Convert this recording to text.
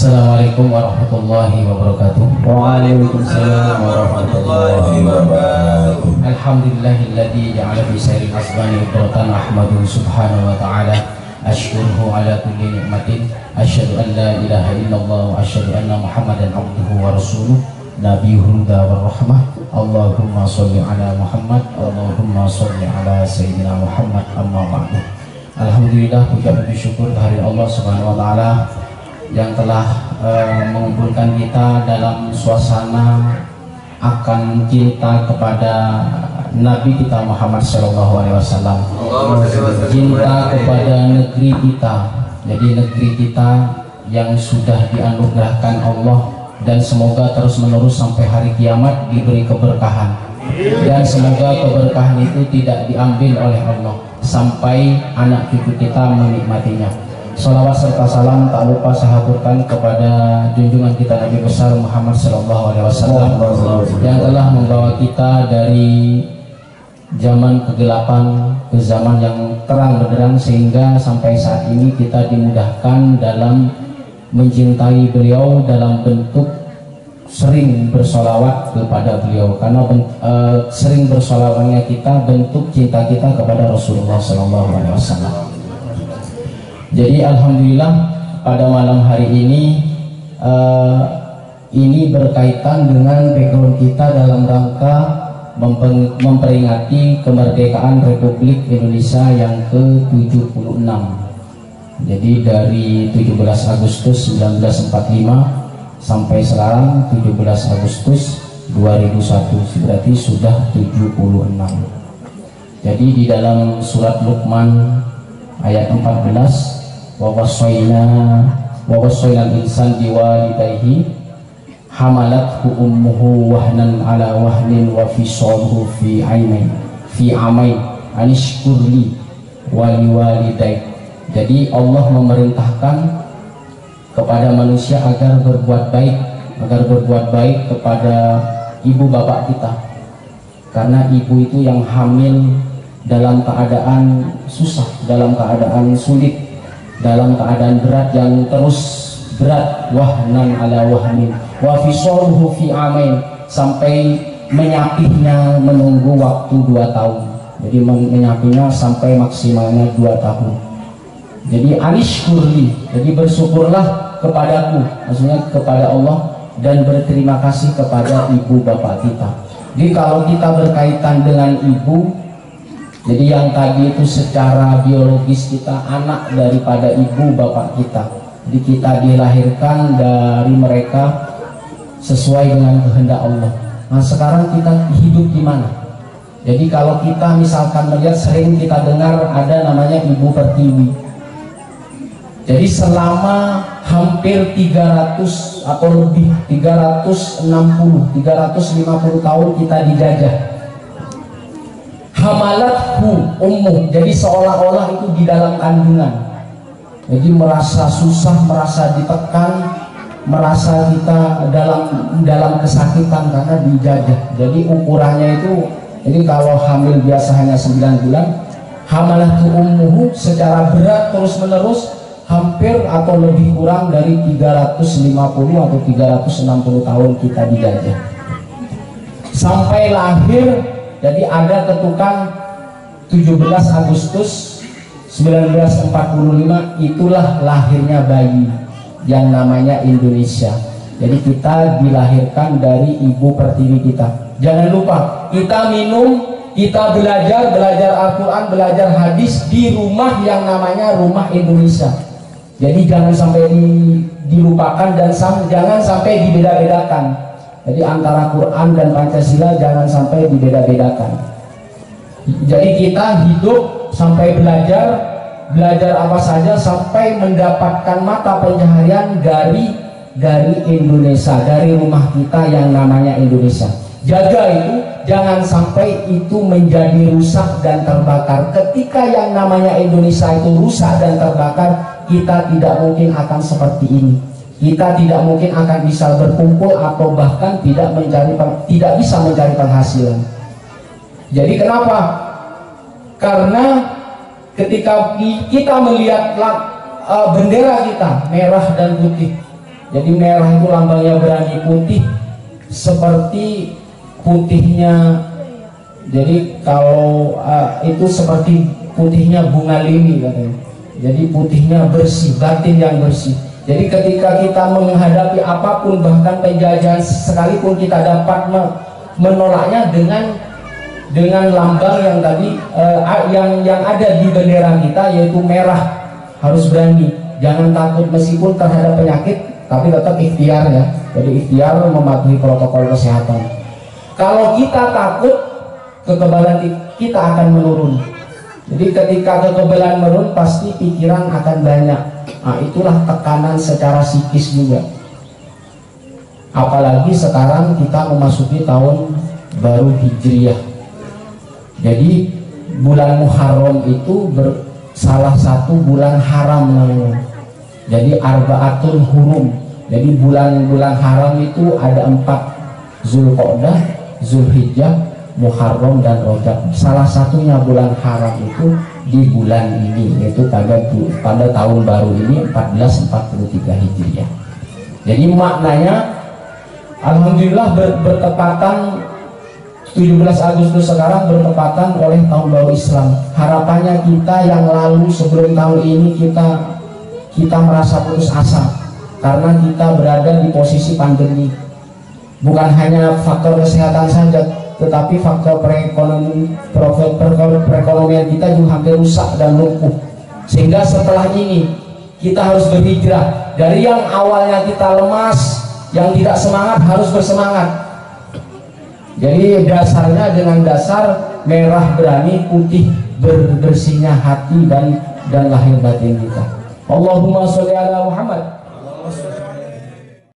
Assalamualaikum warahmatullahi wabarakatuh. Waalaikumsalam warahmatullahi wabarakatuh. Alhamdulillahilladzi ja'ala fi sairil asbani ibratan ahmadu subhanahu wa ta'ala ashkuruhu ala kulli ni'matin asyhadu an la ilaha illallah wa asyhadu anna muhammadan abduhu wa rasuluh nabiyul huda war rahmah. Allahumma sholli ala Muhammad, Allahumma sholli ala sayyidina Muhammad, amma ba'du. Alhamdulillah, puja puji syukur kehadirat Allah subhanahu wa ta'ala yang telah mengumpulkan kita dalam suasana akan cinta kepada Nabi kita Muhammad SAW, cinta kepada negeri kita. Jadi negeri kita yang sudah dianugerahkan Allah, dan semoga terus menerus sampai hari kiamat diberi keberkahan, dan semoga keberkahan itu tidak diambil oleh Allah sampai anak cucu kita menikmatinya. Salawat serta salam tak lupa saya haturkan kepada junjungan kita Nabi besar Muhammad SAW yang telah membawa kita dari zaman kegelapan ke zaman yang terang benderang, sehingga sampai saat ini kita dimudahkan dalam mencintai beliau dalam bentuk sering bersolawat kepada beliau, karena sering bersolawatnya kita bentuk cinta kita kepada Rasulullah SAW. Jadi alhamdulillah pada malam hari ini berkaitan dengan background kita dalam rangka memperingati kemerdekaan Republik Indonesia yang ke-76. Jadi dari 17 Agustus 1945 sampai sekarang 17 Agustus 2001, berarti sudah 76. Jadi di dalam surat Luqman ayat 14, wa wasaina insan biwalidayhi hamalathu ummuhu wahnan ala wahnin wa fisaluhu fi amain anishkurli waliwalidayk. Jadi Allah memerintahkan kepada manusia agar berbuat baik kepada ibu bapak kita, karena ibu itu yang hamil dalam keadaan susah, dalam keadaan sulit, dalam keadaan berat yang terus berat, wahnan ala wahnin wa fisaluhu fi amain, sampai menyapihnya menunggu waktu 2 tahun. Jadi menyapihnya sampai maksimalnya 2 tahun. Jadi anishkurli, jadi bersyukurlah kepadaku, maksudnya kepada Allah, dan berterima kasih kepada ibu bapak kita. Jadi kalau kita berkaitan dengan ibu, jadi yang tadi itu secara biologis kita anak daripada ibu bapak kita. Jadi kita dilahirkan dari mereka sesuai dengan kehendak Allah. Nah sekarang kita hidup di mana? Jadi kalau kita misalkan melihat, sering kita dengar ada namanya Ibu Pertiwi. Jadi selama hampir 300 atau lebih 350 tahun kita dijajah. Hamalathu ummuh, jadi seolah-olah itu di dalam kandungan. Jadi merasa susah, merasa ditekan, merasa kita dalam kesakitan karena dijajah. Jadi ukurannya itu, jadi kalau hamil biasa hanya 9 bulan, hamalathu ummuhu secara berat terus menerus hampir atau lebih kurang dari 350 atau 360 tahun kita dijajah sampai lahir. Jadi ada ketukan 17 Agustus 1945, itulah lahirnya bayi yang namanya Indonesia. Jadi kita dilahirkan dari ibu pertiwi kita. Jangan lupa, kita minum, kita belajar Al-Quran, belajar hadis di rumah yang namanya rumah Indonesia. Jadi jangan sampai dilupakan dan jangan sampai dibeda-bedakan. Jadi antara Quran dan Pancasila jangan sampai dibeda-bedakan. Jadi kita hidup sampai belajar apa saja sampai mendapatkan mata pencaharian dari Indonesia, dari rumah kita yang namanya Indonesia. Jaga itu, jangan sampai itu menjadi rusak dan terbakar. Ketika yang namanya Indonesia itu rusak dan terbakar, kita tidak mungkin akan seperti ini. Kita tidak mungkin akan bisa berkumpul atau bahkan tidak bisa mencari penghasilan. Jadi kenapa? Karena ketika kita melihat bendera kita merah dan putih, Jadi merah itu lambangnya berani, putih seperti putihnya. Jadi kalau itu seperti putihnya bunga lili katanya. Jadi putihnya bersih, batin yang bersih. Jadi ketika kita menghadapi apapun, bahkan penjajahan sekalipun, kita dapat menolaknya dengan lambang yang tadi yang ada di bendera kita, yaitu merah. Harus berani, jangan takut meskipun terhadap penyakit, tapi tetap ikhtiar ya. Jadi ikhtiar mematuhi protokol kesehatan. Kalau kita takut, kekebalan kita akan menurun. Jadi ketika kekebalan menurun, pasti pikiran akan banyak. Nah, itulah tekanan secara psikis juga. Apalagi sekarang kita memasuki tahun baru Hijriah. Jadi bulan Muharram itu salah satu bulan haram namanya. Jadi arba'atul hurum. Jadi bulan-bulan haram itu ada 4: Zulqa'dah, Zulhijjah, Muharram, dan Rajab. Salah satunya bulan haram itu di bulan ini, yaitu pada tahun baru ini 1443 Hijriah. Jadi maknanya alhamdulillah bertepatan 17 Agustus sekarang bertepatan oleh tahun baru Islam. Harapannya kita yang lalu sebelum tahun ini kita merasa putus asa karena kita berada di posisi pandemi. Bukan hanya faktor kesehatan saja, tetapi faktor perekonomian kita juga hampir rusak dan lumpuh. Sehingga setelah ini kita harus berhijrah dari yang awalnya kita lemas, yang tidak semangat, harus bersemangat. Jadi dasarnya dengan dasar merah berani, putih bersihnya hati dan lahir batin kita. Allahumma sholli ala Muhammad.